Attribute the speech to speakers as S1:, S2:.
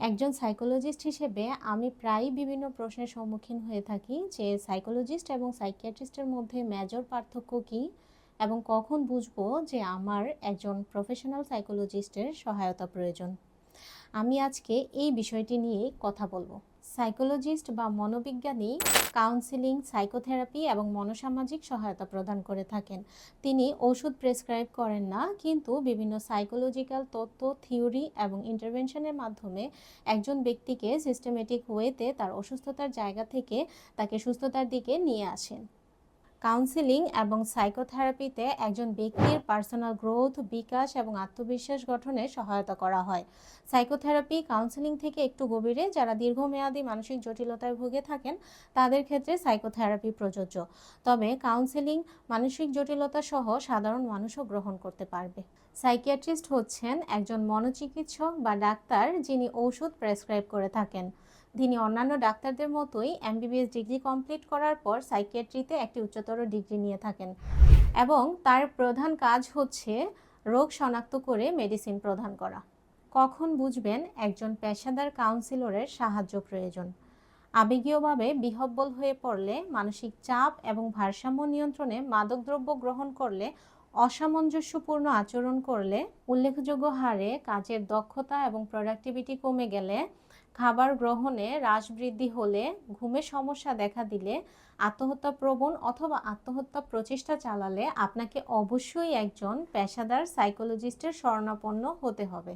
S1: একজন সাইকোলজিস্ট হিসেবে আমি প্রায়ই বিভিন্ন প্রশ্নের সম্মুখীন হয়ে থাকি যে সাইকোলজিস্ট এবং সাইকিয়াট্রিস্টের মধ্যে মেজর পার্থক্য কী এবং কখন বুঝবো যে আমার একজন প্রফেশনাল সাইকোলজিস্টের সহায়তা প্রয়োজন। আমি আজকে এই বিষয়টি নিয়ে কথা বলবো। সাইকোলজিস্ট বা মনোবিজ্ঞানী কাউন্সেলিং, সাইকোথেরাপি এবং মনোসামাজিক সহায়তা প্রদান করে থাকেন। তিনি ওষুধ প্রেসক্রাইব করেন না, কিন্তু বিভিন্ন সাইকোলজিক্যাল তত্ত্ব, থিওরি এবং ইন্টারভেনশনের মাধ্যমে একজন ব্যক্তিকে সিস্টেমেটিক ওয়েতে তার অসুস্থতার জায়গা থেকে তাকে সুস্থতার দিকে নিয়ে আসেন। কাউন্সেলিং এবং সাইকোথেরাপিতে একজন ব্যক্তির পার্সোনাল গ্রোথ, বিকাশ এবং আত্মবিশ্বাস গঠনে সহায়তা করা হয়। সাইকোথেরাপি কাউন্সেলিং থেকে একটু গভীরে, যারা দীর্ঘমেয়াদী মানসিক জটিলতায় ভুগে থাকেন তাদের ক্ষেত্রে সাইকোথেরাপি প্রযোজ্য। তবে কাউন্সেলিং মানসিক জটিলতা সহ সাধারণ মানুষও গ্রহণ করতে পারবে। সাইকিয়াট্রিস্ট হচ্ছেন একজন মনোচিকিৎসক বা ডাক্তার যিনি ঔষধ প্রেসক্রাইব করে থাকেন। তিনি অন্যান্য ডাক্তারদের মতোই এমবিবিএস ডিগ্রি কমপ্লিট করার পর সাইকিয়াট্রিতে একটি উচ্চতর ডিগ্রি নিয়ে থাকেন এবং তার প্রধান কাজ হচ্ছে রোগ শনাক্ত করে মেডিসিন প্রদান করা। কখন বুঝবেন একজন পেশাদার কাউন্সিলরের সাহায্য প্রয়োজন? আবেগীয়ভাবে বিহ্বল হয়ে পড়লে, মানসিক চাপ এবং ভারসাম্য নিয়ন্ত্রণে মাদকদ্রব্য গ্রহণ করলে, অসামঞ্জস্যপূর্ণ আচরণ করলে, উল্লেখযোগ্য হারে কাজের দক্ষতা এবং প্রোডাক্টিভিটি কমে গেলে, খাবার গ্রহণে হ্রাস বৃদ্ধি হলে, ঘুমের সমস্যা দেখা দিলে, আত্মহত্যা প্রবণ অথবা আত্মহত্যা প্রচেষ্টা চালালে আপনাকে অবশ্যই একজন পেশাদার সাইকোলজিস্টের শরণাপন্ন হতে হবে।